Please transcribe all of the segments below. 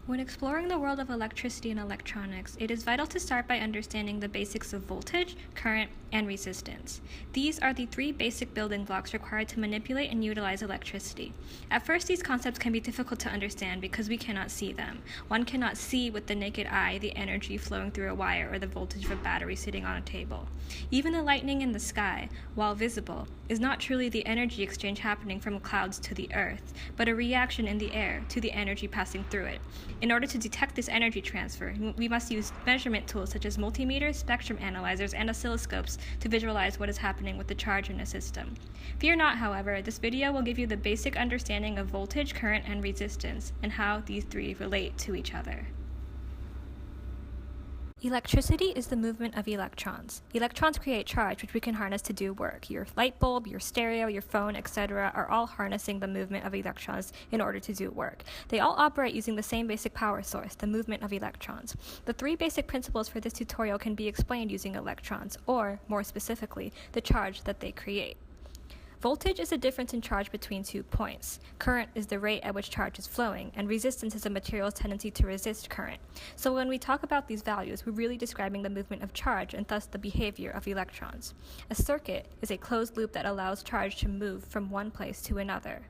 When exploring the world of electricity and electronics, it is vital to start by understanding the basics of voltage, current, and resistance. These are the three basic building blocks required to manipulate and utilize electricity. At first, these concepts can be difficult to understand because we cannot see them. One cannot see with the naked eye the energy flowing through a wire or the voltage of a battery sitting on a table. Even the lightning in the sky, while visible, is not truly the energy exchange happening from clouds to the earth, but a reaction in the air to the energy passing through it. In order to detect this energy transfer, we must use measurement tools such as multimeters, spectrum analyzers, and oscilloscopes to visualize what is happening with the charge in a system. Fear not, however, this video will give you the basic understanding of voltage, current, and resistance, and how these three relate to each other. Electricity is the movement of electrons. Electrons create charge, which we can harness to do work. Your light bulb, your stereo, your phone, etc. are all harnessing the movement of electrons in order to do work. They all operate using the same basic power source, the movement of electrons. The three basic principles for this tutorial can be explained using electrons, or, more specifically, the charge that they create. Voltage is the difference in charge between 2 points. Current is the rate at which charge is flowing, and resistance is a material's tendency to resist current. So when we talk about these values, we're really describing the movement of charge and thus the behavior of electrons. A circuit is a closed loop that allows charge to move from one place to another.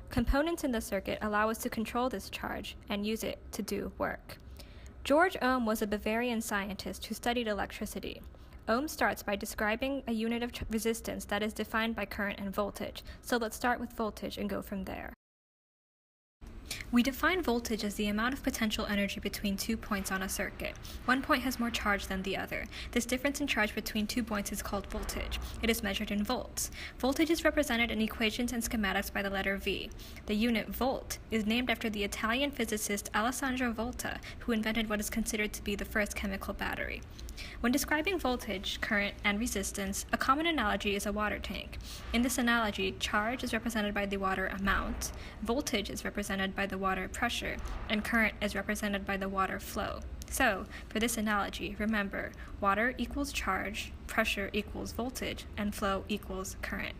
Components in the circuit allow us to control this charge and use it to do work. George Ohm was a Bavarian scientist who studied electricity. Ohm starts by describing a unit of resistance that is defined by current and voltage, so let's start with voltage and go from there. We define voltage as the amount of potential energy between 2 points on a circuit. One point has more charge than the other. This difference in charge between 2 points is called voltage. It is measured in volts. Voltage is represented in equations and schematics by the letter V. The unit volt is named after the Italian physicist Alessandro Volta, who invented what is considered to be the first chemical battery. When describing voltage, current, and resistance, a common analogy is a water tank. In this analogy, charge is represented by the water amount, voltage is represented by the water pressure, and current is represented by the water flow. So, for this analogy, remember, water equals charge, pressure equals voltage, and flow equals current.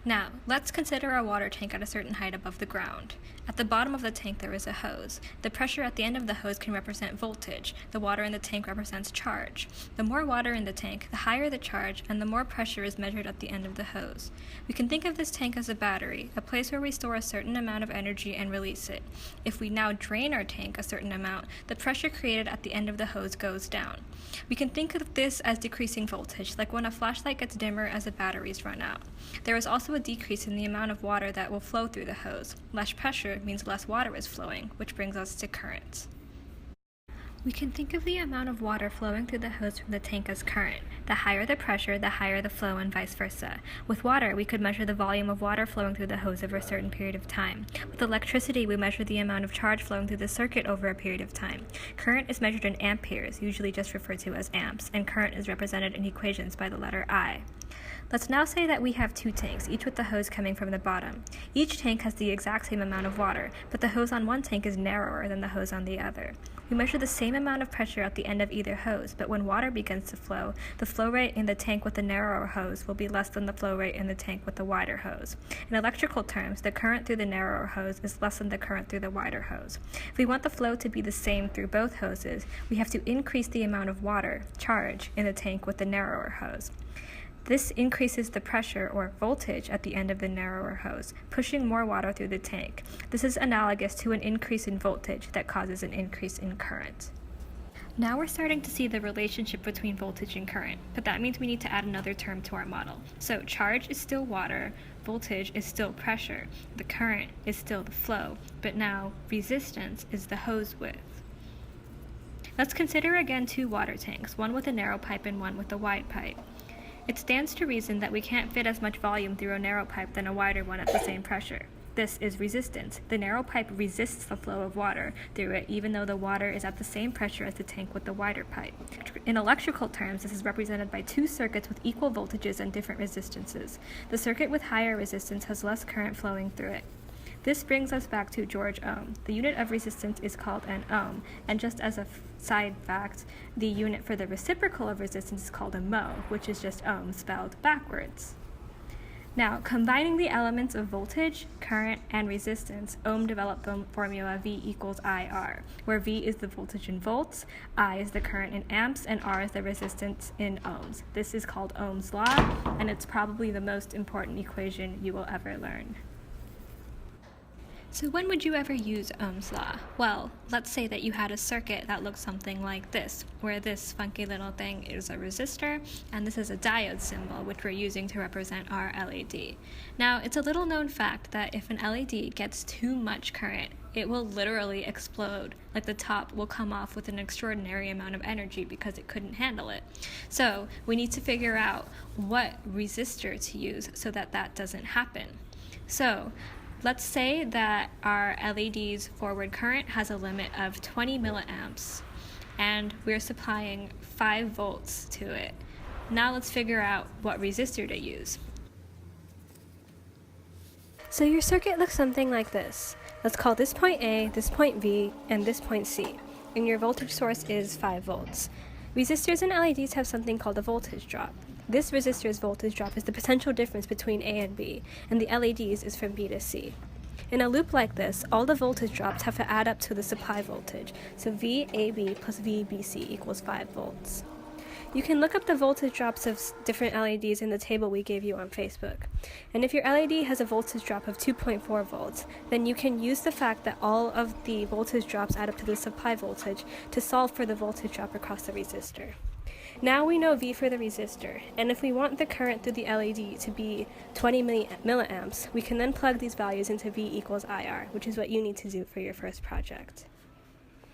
Now, let's consider a water tank at a certain height above the ground. At the bottom of the tank there is a hose. The pressure at the end of the hose can represent voltage. The water in the tank represents charge. The more water in the tank, the higher the charge, and the more pressure is measured at the end of the hose. We can think of this tank as a battery, a place where we store a certain amount of energy and release it. If we now drain our tank a certain amount, the pressure created at the end of the hose goes down. We can think of this as decreasing voltage, like when a flashlight gets dimmer as the batteries run out. There is also a decrease in the amount of water that will flow through the hose. Less pressure means less water is flowing, which brings us to current. We can think of the amount of water flowing through the hose from the tank as current. The higher the pressure, the higher the flow, and vice versa. With water, we could measure the volume of water flowing through the hose over a certain period of time. With electricity, we measure the amount of charge flowing through the circuit over a period of time. Current is measured in amperes, usually just referred to as amps, and current is represented in equations by the letter I. Let's now say that we have 2 tanks, each with the hose coming from the bottom. Each tank has the exact same amount of water, but the hose on one tank is narrower than the hose on the other. We measure the same amount of pressure at the end of either hose, but when water begins to flow, the flow rate in the tank with the narrower hose will be less than the flow rate in the tank with the wider hose. In electrical terms, the current through the narrower hose is less than the current through the wider hose. If we want the flow to be the same through both hoses, we have to increase the amount of water, charge, in the tank with the narrower hose. This increases the pressure, or voltage, at the end of the narrower hose, pushing more water through the tank. This is analogous to an increase in voltage that causes an increase in current. Now we're starting to see the relationship between voltage and current, but that means we need to add another term to our model. So charge is still water, voltage is still pressure, the current is still the flow, but now resistance is the hose width. Let's consider again 2 water tanks, one with a narrow pipe and one with a wide pipe. It stands to reason that we can't fit as much volume through a narrow pipe than a wider one at the same pressure. This is resistance. The narrow pipe resists the flow of water through it, even though the water is at the same pressure as the tank with the wider pipe. In electrical terms, this is represented by 2 circuits with equal voltages and different resistances. The circuit with higher resistance has less current flowing through it. This brings us back to George Ohm. The unit of resistance is called an ohm, and just as a side fact, the unit for the reciprocal of resistance is called a mho, which is just ohm spelled backwards. Now, combining the elements of voltage, current, and resistance, Ohm developed the formula V equals IR, where V is the voltage in volts, I is the current in amps, and R is the resistance in ohms. This is called Ohm's Law, and it's probably the most important equation you will ever learn. So when would you ever use Ohm's Law? Well, let's say that you had a circuit that looks something like this, where this funky little thing is a resistor, and this is a diode symbol, which we're using to represent our LED. Now, it's a little known fact that if an LED gets too much current, it will literally explode. Like the top will come off with an extraordinary amount of energy because it couldn't handle it. So we need to figure out what resistor to use so that that doesn't happen. So let's say that our LED's forward current has a limit of 20 milliamps, and we're supplying 5 volts to it. Now let's figure out what resistor to use. So your circuit looks something like this. Let's call this point A, this point B, and this point C, and your voltage source is 5 volts. Resistors and LEDs have something called a voltage drop. This resistor's voltage drop is the potential difference between A and B, and the LED's is from B to C. In a loop like this, all the voltage drops have to add up to the supply voltage, so VAB plus VBC equals 5 volts. You can look up the voltage drops of different LEDs in the table we gave you on Facebook. And if your LED has a voltage drop of 2.4 volts, then you can use the fact that all of the voltage drops add up to the supply voltage to solve for the voltage drop across the resistor. Now we know V for the resistor, and if we want the current through the LED to be 20 milliamps, we can then plug these values into V equals IR, which is what you need to do for your first project.